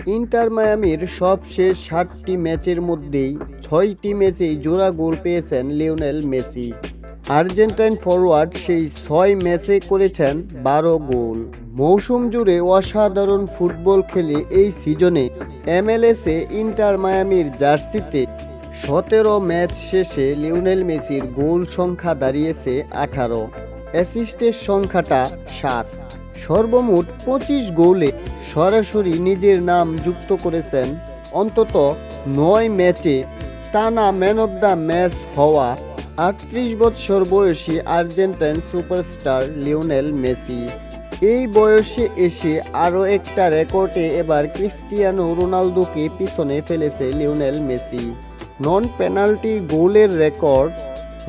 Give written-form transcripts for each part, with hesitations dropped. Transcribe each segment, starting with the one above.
Inter মায়ামির সবশেষ 7টি ম্যাচের মধ্যেই 6টি ম্যাচেই জোড়া গোল পেয়েছেন লিওনেল মেসি। আর্জেন্টাইন ফরোয়ার্ড সেই 6 ম্যাচে করেছেন 12 গোল। মৌসুম জুড়ে অসাধারণ ফুটবল খেলে এই সিজনে MLS-এ ইন্টার মায়ামির জার্সিতে 17 ম্যাচ শেষে লিওনেল মেসির গোল সংখ্যা দাঁড়িয়েছে 18, অ্যাসিস্টের সংখ্যাটা 7। সর্বমোট 25 গোলে সরাসরি নিজের নাম যুক্ত করেছেন। অন্তত 9 ম্যাচে টানা ম্যান অব দ্য ম্যাচ হওয়া 38 বছর বয়সী আর্জেন্টাইন সুপারস্টার লিওনেল মেসি। এই বয়সে এসে আরও একটা রেকর্ডে এবার ক্রিস্টিয়ানো রোনালদোকে পিছনে ফেলেছে লিওনেল মেসি। নন পেনাল্টি গোলের রেকর্ড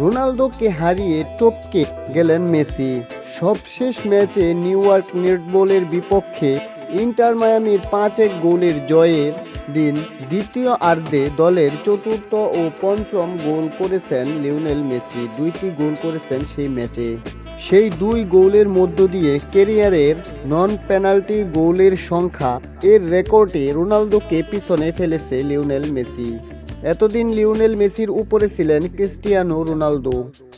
রোনালদোকে হারিয়ে টপকে গেলেন মেসি। সবশেষ ম্যাচে নিউ ইয়র্ক নেটবলের বিপক্ষে ইন্টার মায়ামির 5-1 গোলের জয়ের দিন দ্বিতীয়ার্ধে দলের চতুর্থ ও পঞ্চম গোল করেছেন লিওনেল মেসি। 2টি গোল করেছেন সেই ম্যাচে। সেই 2 গোলের মধ্য দিয়ে ক্যারিয়ারের নন পেনাল্টি গোলের সংখ্যা এর রেকর্ডে রোনালদোকে পিছনে ফেলেছে লিওনেল মেসি। এতদিন লিওনেল মেসির উপরে ছিলেন ক্রিস্টিয়ানো রোনালদো।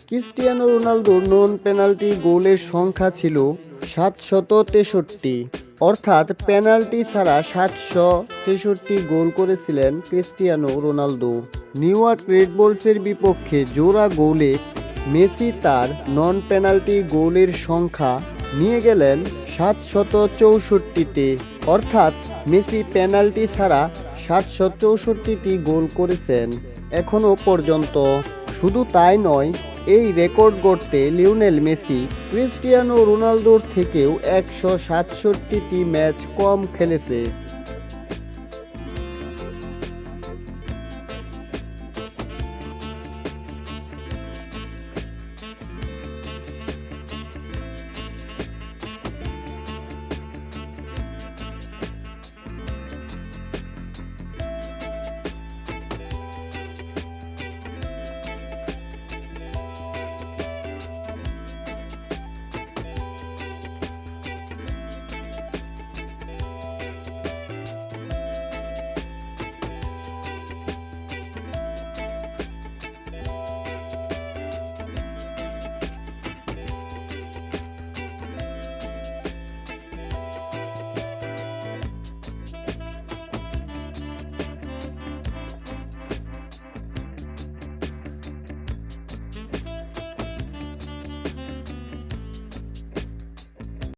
ক্রিস্টিয়ানো রোনালদোর নন পেনাল্টি গোলের সংখ্যা ছিল 763, অর্থাৎ পেনাল্টি ছাড়া 763 গোল করেছিলেন Cristiano Ronaldo. New York Red বুলসের বিপক্ষে জোড়া গোলে মেসি তার নন পেনাল্টি গোলের সংখ্যা নিয়ে গেলেন 764-তে, অর্থাৎ মেসি পেনাল্টি ছাড়া 764টি গোল করেছেন এখনও পর্যন্ত। শুধু তাই নয়, এই রেকর্ড গড়তে লিওনেল মেসি ক্রিস্টিয়ানো রোনালদোর থেকেও 167টি ম্যাচ কম খেলেছে।